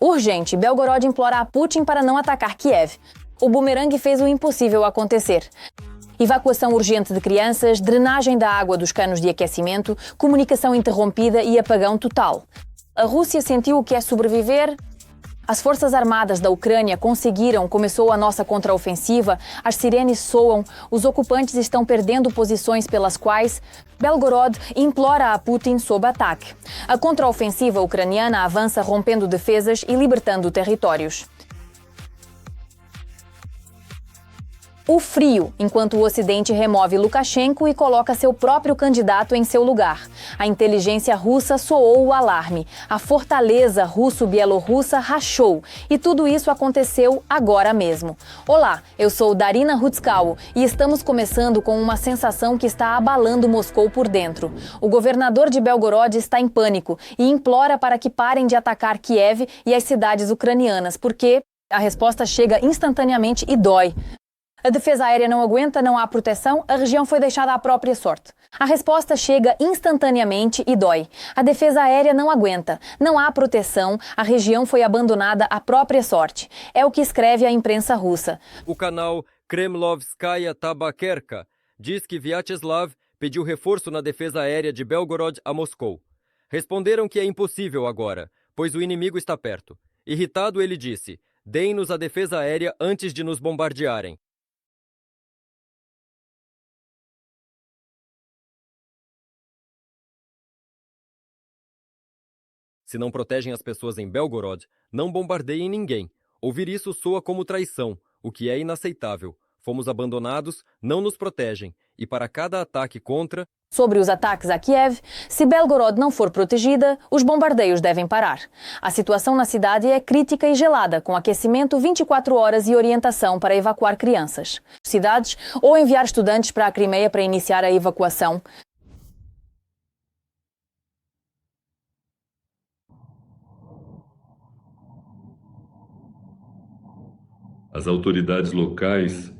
Urgente, Belgorod implora a Putin para não atacar Kiev. O bumerangue fez o impossível acontecer. Evacuação urgente de crianças, drenagem da água dos canos de aquecimento, comunicação interrompida e apagão total. A Rússia sentiu o que é sobreviver? As forças armadas da Ucrânia conseguiram, começou a nossa contraofensiva, as sirenes soam, os ocupantes estão perdendo posições pelas quais Belgorod implora a Putin sob ataque. A contraofensiva ucraniana avança rompendo defesas e libertando territórios. O frio, enquanto o Ocidente remove Lukashenko e coloca seu próprio candidato em seu lugar. A inteligência russa soou o alarme. A fortaleza russo-bielorrussa rachou. E tudo isso aconteceu agora mesmo. Olá, eu sou Darina Rutskau e estamos começando com uma sensação que está abalando Moscou por dentro. O governador de Belgorod está em pânico e implora para que parem de atacar Kiev e as cidades ucranianas, porque a resposta chega instantaneamente e dói. A defesa aérea não aguenta, não há proteção, a região foi deixada à própria sorte. A resposta chega instantaneamente e dói. A defesa aérea não aguenta, não há proteção, a região foi abandonada à própria sorte. É o que escreve a imprensa russa. O canal Kremlovskaya Tabakerka diz que Vyacheslav pediu reforço na defesa aérea de Belgorod a Moscou. Responderam que é impossível agora, pois o inimigo está perto. Irritado, ele disse: "Deem-nos a defesa aérea antes de nos bombardearem." Se não protegem as pessoas em Belgorod, não bombardeiem ninguém. Ouvir isso soa como traição, o que é inaceitável. Fomos abandonados, não nos protegem. E para cada ataque contra... Sobre os ataques a Kiev, se Belgorod não for protegida, os bombardeios devem parar. A situação na cidade é crítica e gelada, com aquecimento 24 horas e orientação para evacuar crianças. Cidades ou enviar estudantes para a Crimeia para iniciar a evacuação. As autoridades locais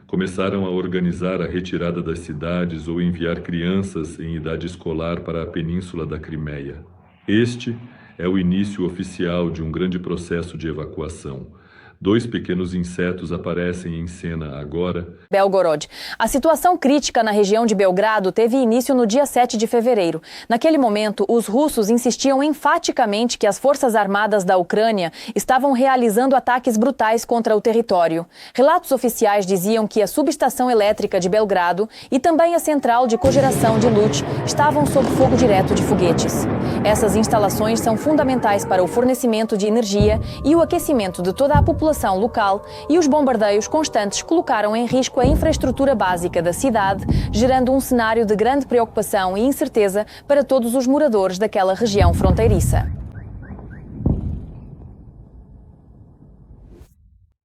começaram a organizar a retirada das cidades ou enviar crianças em idade escolar para a península da Crimeia. Este é o início oficial de um grande processo de evacuação. 2 pequenos insetos aparecem em cena agora. Belgorod. A situação crítica na região de Belgrado teve início no dia 7 de fevereiro. Naquele momento, os russos insistiam enfaticamente que as forças armadas da Ucrânia estavam realizando ataques brutais contra o território. Relatos oficiais diziam que a subestação elétrica de Belgrado e também a central de cogeração de Lutsk estavam sob fogo direto de foguetes. Essas instalações são fundamentais para o fornecimento de energia e o aquecimento de toda a população local, e os bombardeios constantes colocaram em risco a infraestrutura básica da cidade, gerando um cenário de grande preocupação e incerteza para todos os moradores daquela região fronteiriça.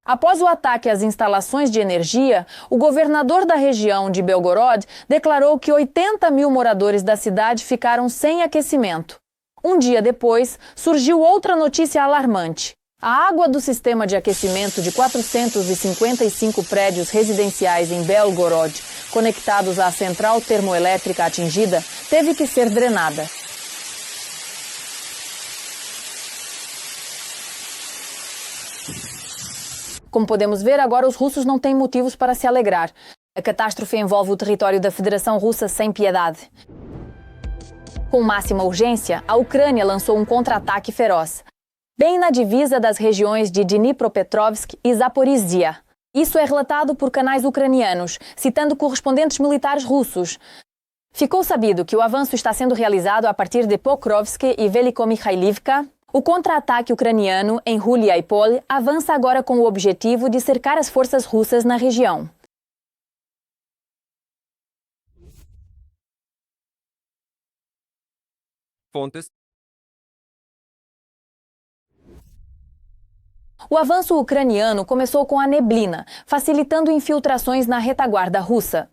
Após o ataque às instalações de energia, o governador da região de Belgorod declarou que 80 mil moradores da cidade ficaram sem aquecimento. Um dia depois, surgiu outra notícia alarmante. A água do sistema de aquecimento de 455 prédios residenciais em Belgorod, conectados à central termoelétrica atingida, teve que ser drenada. Como podemos ver, agora os russos não têm motivos para se alegrar. A catástrofe envolve o território da Federação Russa sem piedade. Com máxima urgência, a Ucrânia lançou um contra-ataque feroz, bem na divisa das regiões de Dnipropetrovsk e Zaporizhia. Isso é relatado por canais ucranianos, citando correspondentes militares russos. Ficou sabido que o avanço está sendo realizado a partir de Pokrovsk e Velikomikhayivka. O contra-ataque ucraniano em Huliaipol avança agora com o objetivo de cercar as forças russas na região. Fontes. O avanço ucraniano começou com a neblina, facilitando infiltrações na retaguarda russa.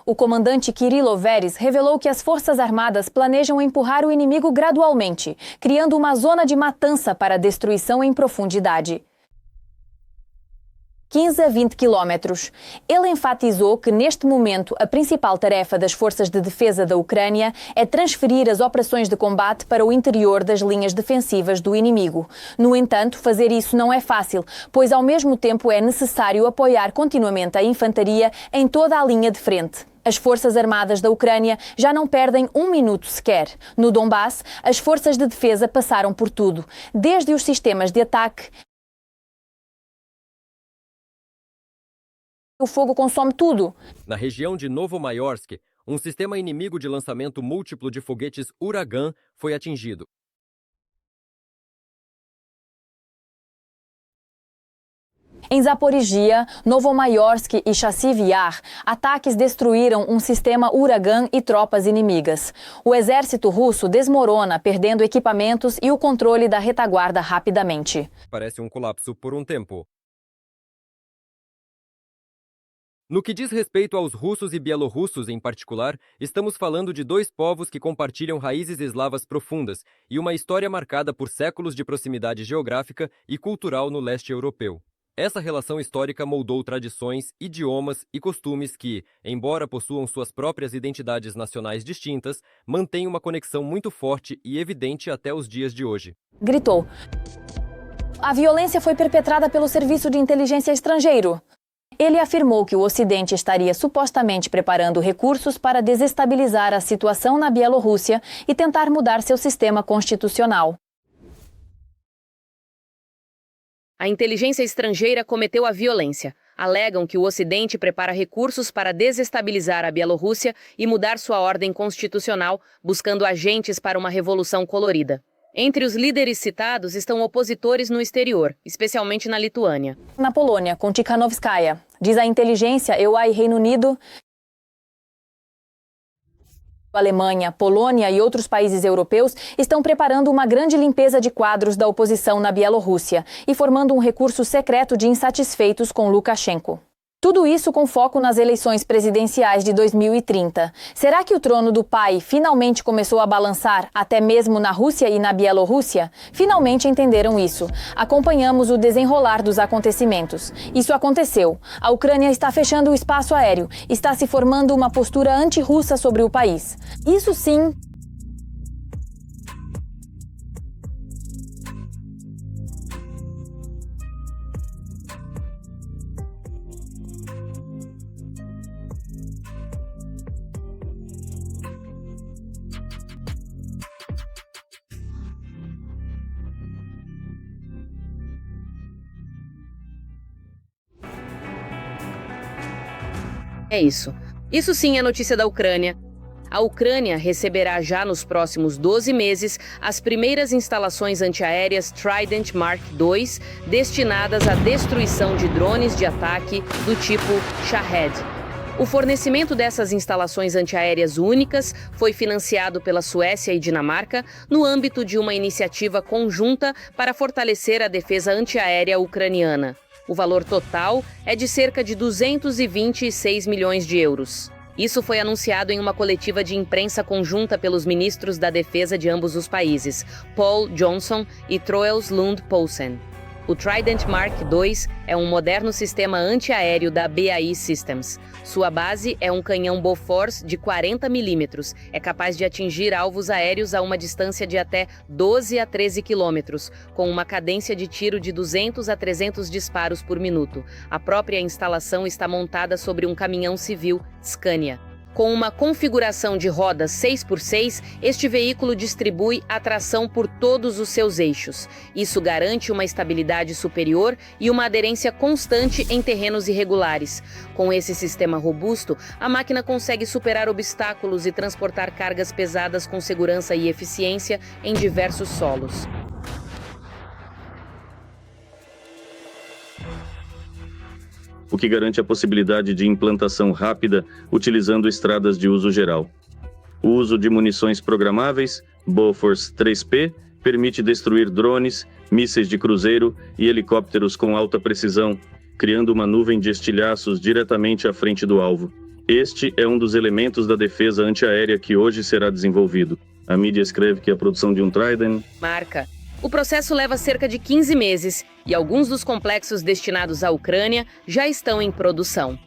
O comandante Kirilo Veres revelou que as forças armadas planejam empurrar o inimigo gradualmente, criando uma zona de matança para destruição em profundidade. 15 a 20 quilómetros. Ele enfatizou que, neste momento, a principal tarefa das forças de defesa da Ucrânia é transferir as operações de combate para o interior das linhas defensivas do inimigo. No entanto, fazer isso não é fácil, pois ao mesmo tempo é necessário apoiar continuamente a infantaria em toda a linha de frente. As Forças Armadas da Ucrânia já não perdem um minuto sequer. No Donbass, as forças de defesa passaram por tudo, desde os sistemas de ataque. O fogo consome tudo. Na região de Novomayorsk, um sistema inimigo de lançamento múltiplo de foguetes Uragan foi atingido. Em Zaporizhia, Novomayorsk e Chasiv Yar, ataques destruíram um sistema Uragan e tropas inimigas. O exército russo desmorona, perdendo equipamentos e o controle da retaguarda rapidamente. Parece um colapso por um tempo. No que diz respeito aos russos e bielorrussos em particular, estamos falando de dois povos que compartilham raízes eslavas profundas e uma história marcada por séculos de proximidade geográfica e cultural no leste europeu. Essa relação histórica moldou tradições, idiomas e costumes que, embora possuam suas próprias identidades nacionais distintas, mantêm uma conexão muito forte e evidente até os dias de hoje. Gritou. A violência foi perpetrada pelo Serviço de Inteligência Estrangeiro. Ele afirmou que o Ocidente estaria supostamente preparando recursos para desestabilizar a situação na Bielorrússia e tentar mudar seu sistema constitucional. A inteligência estrangeira cometeu a violência. Alegam que o Ocidente prepara recursos para desestabilizar a Bielorrússia e mudar sua ordem constitucional, buscando agentes para uma revolução colorida. Entre os líderes citados estão opositores no exterior, especialmente na Lituânia. Na Polônia, com Tikhanovskaya, diz a inteligência EUA e Reino Unido, Alemanha, Polônia e outros países europeus estão preparando uma grande limpeza de quadros da oposição na Bielorrússia e formando um recurso secreto de insatisfeitos com Lukashenko. Tudo isso com foco nas eleições presidenciais de 2030. Será que o trono do pai finalmente começou a balançar, até mesmo na Rússia e na Bielorrússia? Finalmente entenderam isso. Acompanhamos o desenrolar dos acontecimentos. Isso aconteceu. A Ucrânia está fechando o espaço aéreo. Está se formando uma postura anti-russa sobre o país. Isso sim. É isso. Isso sim é notícia da Ucrânia. A Ucrânia receberá já nos próximos 12 meses as primeiras instalações antiaéreas Trident Mark II destinadas à destruição de drones de ataque do tipo Shahed. O fornecimento dessas instalações antiaéreas únicas foi financiado pela Suécia e Dinamarca no âmbito de uma iniciativa conjunta para fortalecer a defesa antiaérea ucraniana. O valor total é de cerca de 226 milhões de euros. Isso foi anunciado em uma coletiva de imprensa conjunta pelos ministros da defesa de ambos os países, Paul Johnson e Troels Lund Poulsen. O Trident Mark II é um moderno sistema antiaéreo da BAE Systems. Sua base é um canhão Bofors de 40 mm. É capaz de atingir alvos aéreos a uma distância de até 12 a 13 quilômetros, com uma cadência de tiro de 200 a 300 disparos por minuto. A própria instalação está montada sobre um caminhão civil Scania. Com uma configuração de rodas 6x6, este veículo distribui a tração por todos os seus eixos. Isso garante uma estabilidade superior e uma aderência constante em terrenos irregulares. Com esse sistema robusto, a máquina consegue superar obstáculos e transportar cargas pesadas com segurança e eficiência em diversos solos. O que garante a possibilidade de implantação rápida utilizando estradas de uso geral. O uso de munições programáveis, Bofors 3P, permite destruir drones, mísseis de cruzeiro e helicópteros com alta precisão, criando uma nuvem de estilhaços diretamente à frente do alvo. Este é um dos elementos da defesa antiaérea que hoje será desenvolvido. A mídia escreve que a produção de um Trident Marca O processo leva cerca de 15 meses e alguns dos complexos destinados à Ucrânia já estão em produção.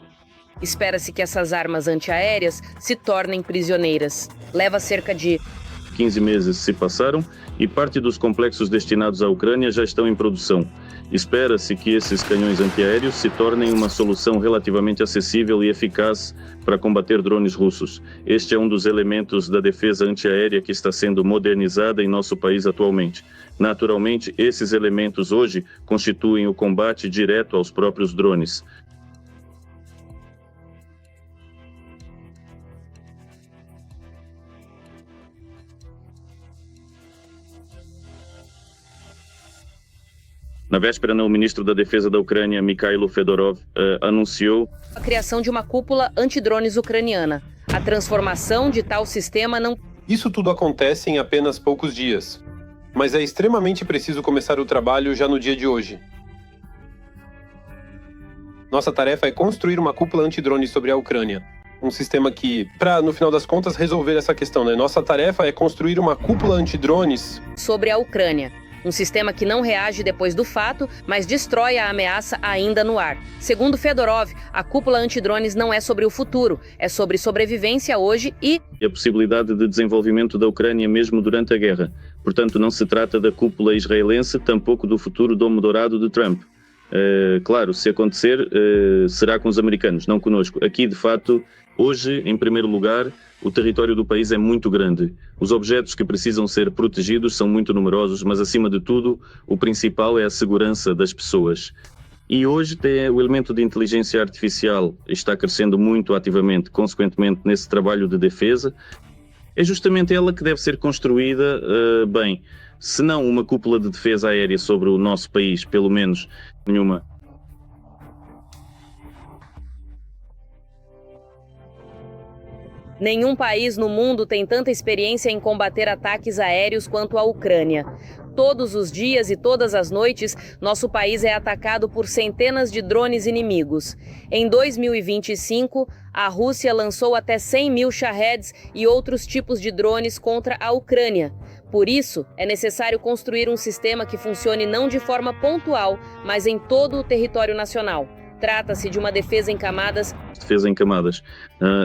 Espera-se que essas armas antiaéreas se tornem prisioneiras. Leva cerca de 15 meses se passaram e parte dos complexos destinados à Ucrânia já estão em produção. Espera-se que esses canhões antiaéreos se tornem uma solução relativamente acessível e eficaz para combater drones russos. Este é um dos elementos da defesa antiaérea que está sendo modernizada em nosso país atualmente. Naturalmente, esses elementos hoje constituem o combate direto aos próprios drones. Na véspera, o ministro da Defesa da Ucrânia, Mikhailo Fedorov, anunciou a criação de uma cúpula antidrones ucraniana. A transformação de tal sistema não... Isso tudo acontece em apenas poucos dias, mas é extremamente preciso começar o trabalho já no dia de hoje. Nossa tarefa é construir uma cúpula antidrones sobre a Ucrânia. Um sistema que, para, no final das contas, resolver essa questão, né? Nossa tarefa é construir uma cúpula antidrones sobre a Ucrânia. Um sistema que não reage depois do fato, mas destrói a ameaça ainda no ar. Segundo Fedorov, a cúpula antidrones não é sobre o futuro, é sobre sobrevivência hoje e a possibilidade de desenvolvimento da Ucrânia mesmo durante a guerra. Portanto, não se trata da cúpula israelense, tampouco do futuro domo dourado de Trump. Claro, se acontecer, será com os americanos, não conosco. Aqui, de fato, hoje, em primeiro lugar, o território do país é muito grande. Os objetos que precisam ser protegidos são muito numerosos, mas, acima de tudo, o principal é a segurança das pessoas. E hoje o elemento de inteligência artificial está crescendo muito ativamente, consequentemente, nesse trabalho de defesa. É justamente ela que deve ser construída bem. Se não uma cúpula de defesa aérea sobre o nosso país, pelo menos nenhuma. Nenhum país no mundo tem tanta experiência em combater ataques aéreos quanto a Ucrânia. Todos os dias e todas as noites, nosso país é atacado por centenas de drones inimigos. Em 2025, a Rússia lançou até 100 mil Shaheds e outros tipos de drones contra a Ucrânia. Por isso, é necessário construir um sistema que funcione não de forma pontual, mas em todo o território nacional. Trata-se de uma defesa em camadas. Defesa em camadas.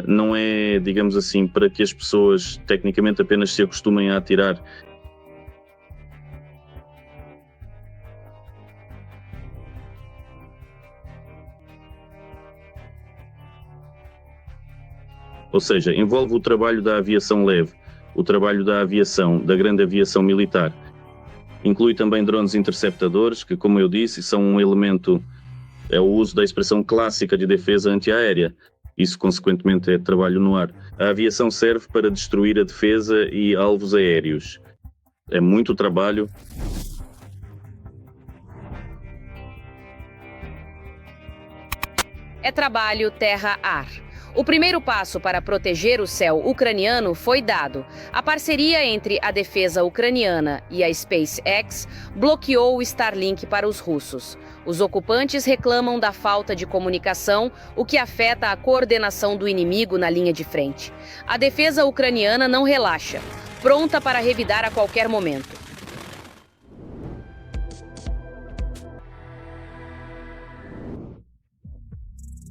Não é, digamos assim, para que as pessoas tecnicamente apenas se acostumem a atirar. Ou seja, envolve o trabalho da aviação leve, o trabalho da aviação, da grande aviação militar. Inclui também drones interceptadores, que, como eu disse, são um elemento... É o uso da expressão clássica de defesa antiaérea. Isso, consequentemente, é trabalho no ar. A aviação serve para destruir a defesa e alvos aéreos. É muito trabalho. É trabalho terra-ar. O primeiro passo para proteger o céu ucraniano foi dado. A parceria entre a defesa ucraniana e a SpaceX bloqueou o Starlink para os russos. Os ocupantes reclamam da falta de comunicação, o que afeta a coordenação do inimigo na linha de frente. A defesa ucraniana não relaxa, pronta para revidar a qualquer momento.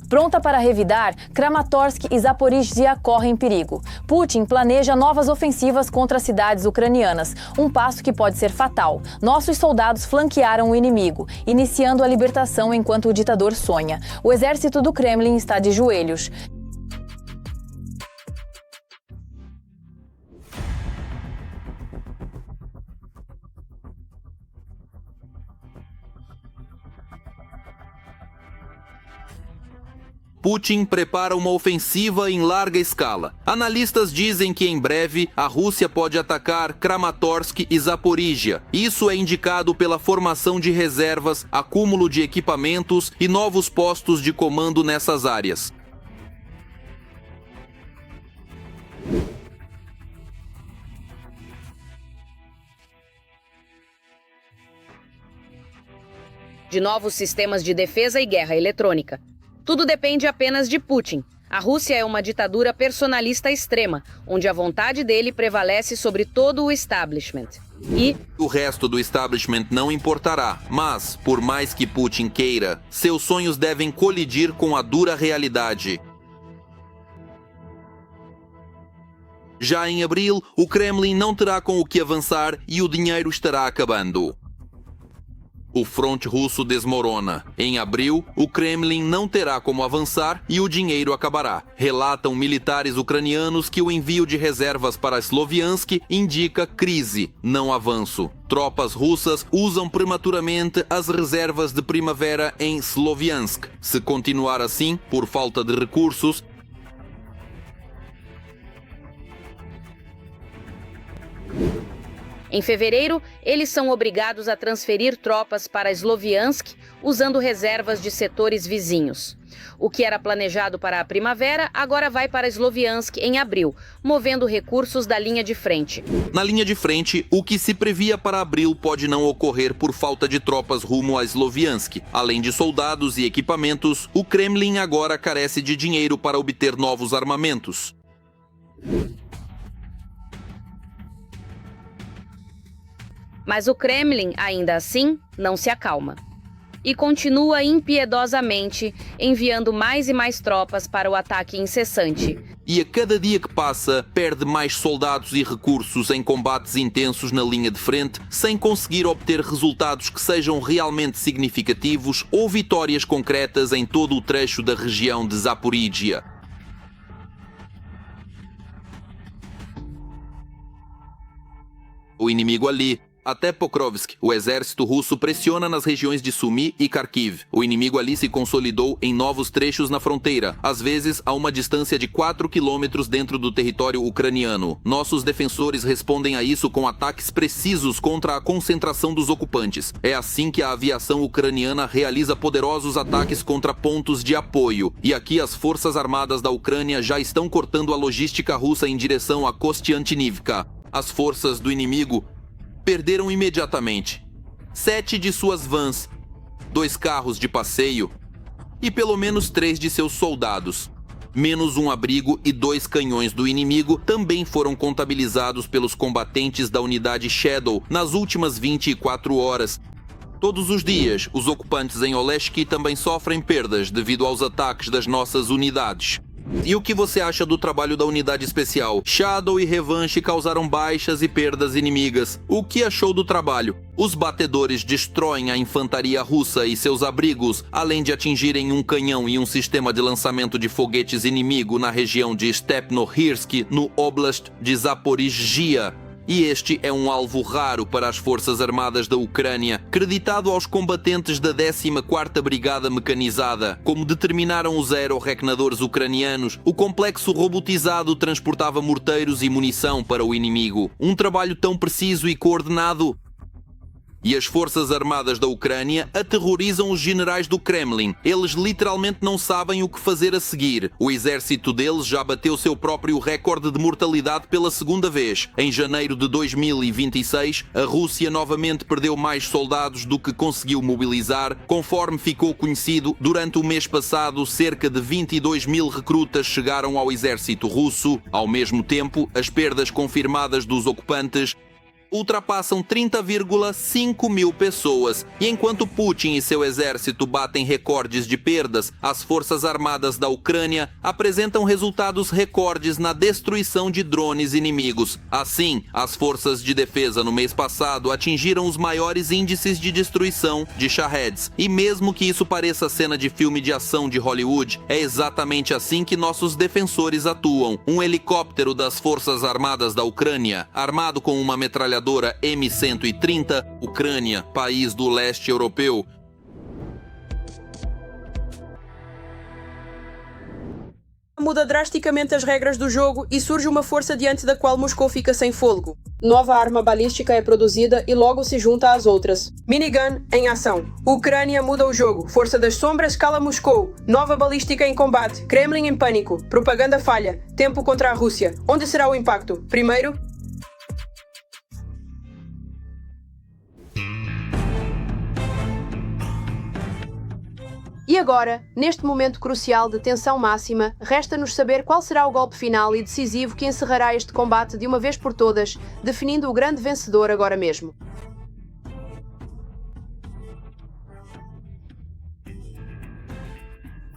Pronta para revidar, Kramatorsk e Zaporizhzhia correm perigo. Putin planeja novas ofensivas contra as cidades ucranianas, um passo que pode ser fatal. Nossos soldados flanquearam o inimigo, iniciando a libertação enquanto o ditador sonha. O exército do Kremlin está de joelhos. Putin prepara uma ofensiva em larga escala. Analistas dizem que em breve a Rússia pode atacar Kramatorsk e Zaporizhzhia. Isso é indicado pela formação de reservas, acúmulo de equipamentos e novos postos de comando nessas áreas. De novos sistemas de defesa e guerra eletrônica. Tudo depende apenas de Putin. A Rússia é uma ditadura personalista extrema, onde a vontade dele prevalece sobre todo o establishment. E o resto do establishment não importará, mas, por mais que Putin queira, seus sonhos devem colidir com a dura realidade. Já em abril, o Kremlin não terá com o que avançar e o dinheiro estará acabando. O fronte russo desmorona. Em abril, o Kremlin não terá como avançar e o dinheiro acabará. Relatam militares ucranianos que o envio de reservas para Sloviansk indica crise, não avanço. Tropas russas usam prematuramente as reservas de primavera em Sloviansk. Se continuar assim, por falta de recursos, em fevereiro, eles são obrigados a transferir tropas para Sloviansk, usando reservas de setores vizinhos. O que era planejado para a primavera, agora vai para Sloviansk em abril, movendo recursos da linha de frente. Na linha de frente, o que se previa para abril pode não ocorrer por falta de tropas rumo a Sloviansk. Além de soldados e equipamentos, o Kremlin agora carece de dinheiro para obter novos armamentos. Mas o Kremlin, ainda assim, não se acalma. E continua impiedosamente enviando mais e mais tropas para o ataque incessante. E a cada dia que passa, perde mais soldados e recursos em combates intensos na linha de frente, sem conseguir obter resultados que sejam realmente significativos ou vitórias concretas em todo o trecho da região de Zaporíjia. O inimigo ali. Até Pokrovsk, o exército russo pressiona nas regiões de Sumy e Kharkiv. O inimigo ali se consolidou em novos trechos na fronteira, às vezes a uma distância de 4 quilômetros dentro do território ucraniano. Nossos defensores respondem a isso com ataques precisos contra a concentração dos ocupantes. É assim que a aviação ucraniana realiza poderosos ataques contra pontos de apoio. E aqui as forças armadas da Ucrânia já estão cortando a logística russa em direção a Kostiantynivka. As forças do inimigo perderam imediatamente 7 de suas vans, 2 carros de passeio e pelo menos 3 de seus soldados. Menos um abrigo e 2 canhões do inimigo também foram contabilizados pelos combatentes da unidade Shadow nas últimas 24 horas. Todos os dias, os ocupantes em Oleshki também sofrem perdas devido aos ataques das nossas unidades. E o que você acha do trabalho da unidade especial? Shadow e Revanche causaram baixas e perdas inimigas. O que achou do trabalho? Os batedores destroem a infantaria russa e seus abrigos, além de atingirem um canhão e um sistema de lançamento de foguetes inimigo na região de Stepnohirsk, no Oblast de Zaporizhia. E este é um alvo raro para as Forças Armadas da Ucrânia, creditado aos combatentes da 14ª Brigada Mecanizada. Como determinaram os aerorequenadores ucranianos, o complexo robotizado transportava morteiros e munição para o inimigo. Um trabalho tão preciso e coordenado. E as Forças Armadas da Ucrânia aterrorizam os generais do Kremlin. Eles literalmente não sabem o que fazer a seguir. O exército deles já bateu seu próprio recorde de mortalidade pela segunda vez. Em janeiro de 2026, a Rússia novamente perdeu mais soldados do que conseguiu mobilizar. Conforme ficou conhecido, durante o mês passado, cerca de 22 mil recrutas chegaram ao exército russo. Ao mesmo tempo, as perdas confirmadas dos ocupantes ultrapassam 30,5 mil pessoas. E enquanto Putin e seu exército batem recordes de perdas, as forças armadas da Ucrânia apresentam resultados recordes na destruição de drones inimigos. Assim, as forças de defesa no mês passado atingiram os maiores índices de destruição de Shaheds. E mesmo que isso pareça cena de filme de ação de Hollywood, é exatamente assim que nossos defensores atuam. Um helicóptero das Forças Armadas da Ucrânia, armado com uma metralhadora M130, Ucrânia, país do leste europeu. Muda drasticamente as regras do jogo e surge uma força diante da qual Moscou fica sem fôlego. Nova arma balística é produzida e logo se junta às outras. Minigun em ação. Ucrânia muda o jogo. Força das sombras cala Moscou. Nova balística em combate. Kremlin em pânico. Propaganda falha. Tempo contra a Rússia. Onde será o impacto? Primeiro, E agora, neste momento crucial de tensão máxima, resta-nos saber qual será o golpe final e decisivo que encerrará este combate de uma vez por todas, definindo o grande vencedor agora mesmo.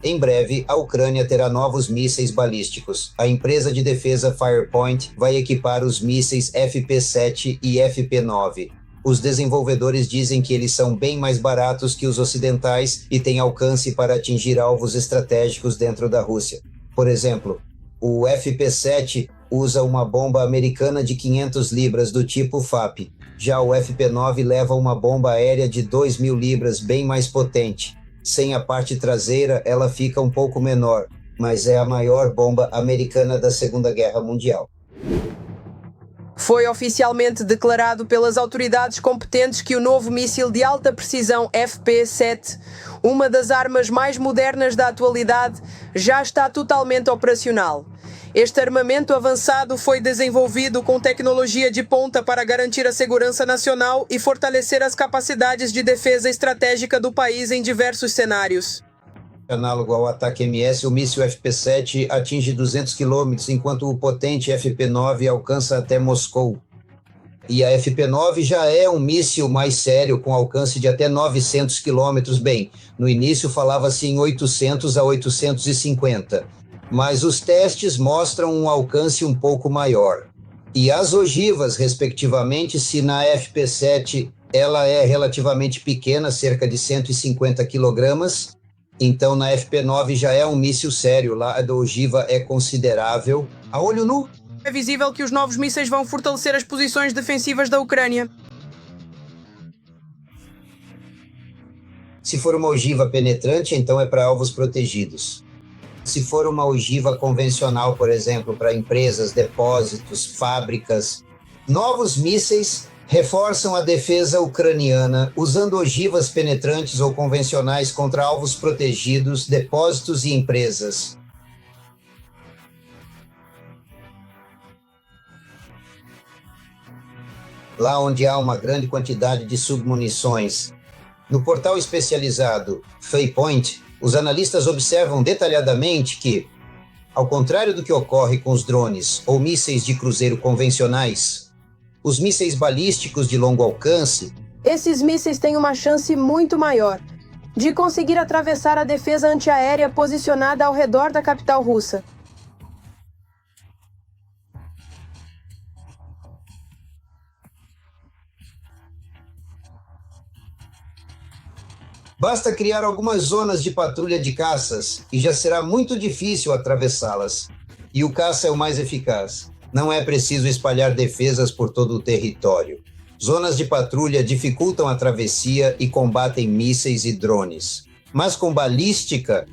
Em breve, a Ucrânia terá novos mísseis balísticos. A empresa de defesa Firepoint vai equipar os mísseis FP-7 e FP-9. Os desenvolvedores dizem que eles são bem mais baratos que os ocidentais e têm alcance para atingir alvos estratégicos dentro da Rússia. Por exemplo, o FP-7 usa uma bomba americana de 500 libras do tipo FAP. Já o FP-9 leva uma bomba aérea de 2.000 libras bem mais potente. Sem a parte traseira, ela fica um pouco menor, mas é a maior bomba americana da Segunda Guerra Mundial. Foi oficialmente declarado pelas autoridades competentes que o novo míssil de alta precisão FP-7, uma das armas mais modernas da atualidade, já está totalmente operacional. Este armamento avançado foi desenvolvido com tecnologia de ponta para garantir a segurança nacional e fortalecer as capacidades de defesa estratégica do país em diversos cenários. Análogo ao ataque MS, o míssil FP-7 atinge 200 km, enquanto o potente FP-9 alcança até Moscou. E a FP-9 já é um míssil mais sério, com alcance de até 900 km. Bem, no início falava-se em 800 a 850, mas os testes mostram um alcance um pouco maior. E as ogivas, respectivamente, se na FP-7 ela é relativamente pequena, cerca de 150 kg, então na FP-9 já é um míssil sério, lá a ogiva é considerável. A olho nu, é visível que os novos mísseis vão fortalecer as posições defensivas da Ucrânia. se for uma ogiva penetrante, então é para alvos protegidos. Se for uma ogiva convencional, por exemplo, para empresas, depósitos, fábricas, novos mísseis reforçam a defesa ucraniana usando ogivas penetrantes ou convencionais contra alvos protegidos, depósitos e empresas. Lá onde há uma grande quantidade de submunições. No portal especializado Firepoint, os analistas observam detalhadamente que, ao contrário do que ocorre com os drones ou mísseis de cruzeiro convencionais, os mísseis balísticos de longo alcance, esses mísseis têm uma chance muito maior de conseguir atravessar a defesa antiaérea posicionada ao redor da capital russa. Basta criar algumas zonas de patrulha de caças e já será muito difícil atravessá-las. E o caça é o mais eficaz. Não é preciso espalhar defesas por todo o território. Zonas de patrulha dificultam a travessia e combatem mísseis e drones. Mas com balística,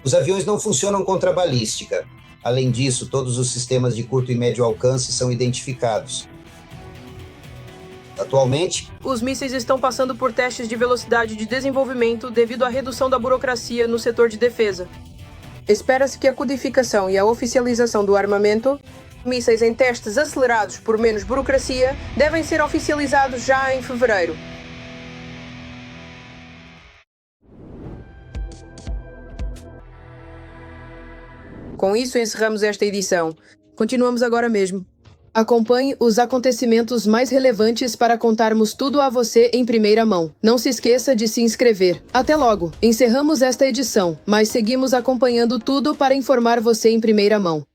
os aviões não funcionam contra a balística. Além disso, todos os sistemas de curto e médio alcance são identificados. Atualmente, os mísseis estão passando por testes de velocidade de desenvolvimento devido à redução da burocracia no setor de defesa. Espera-se que a codificação e a oficialização do armamento, mísseis em testes acelerados por menos burocracia, devem ser oficializados já em fevereiro. Com isso, encerramos esta edição. Continuamos agora mesmo. Acompanhe os acontecimentos mais relevantes para contarmos tudo a você em primeira mão. Não se esqueça de se inscrever. Até logo! Encerramos esta edição, mas seguimos acompanhando tudo para informar você em primeira mão.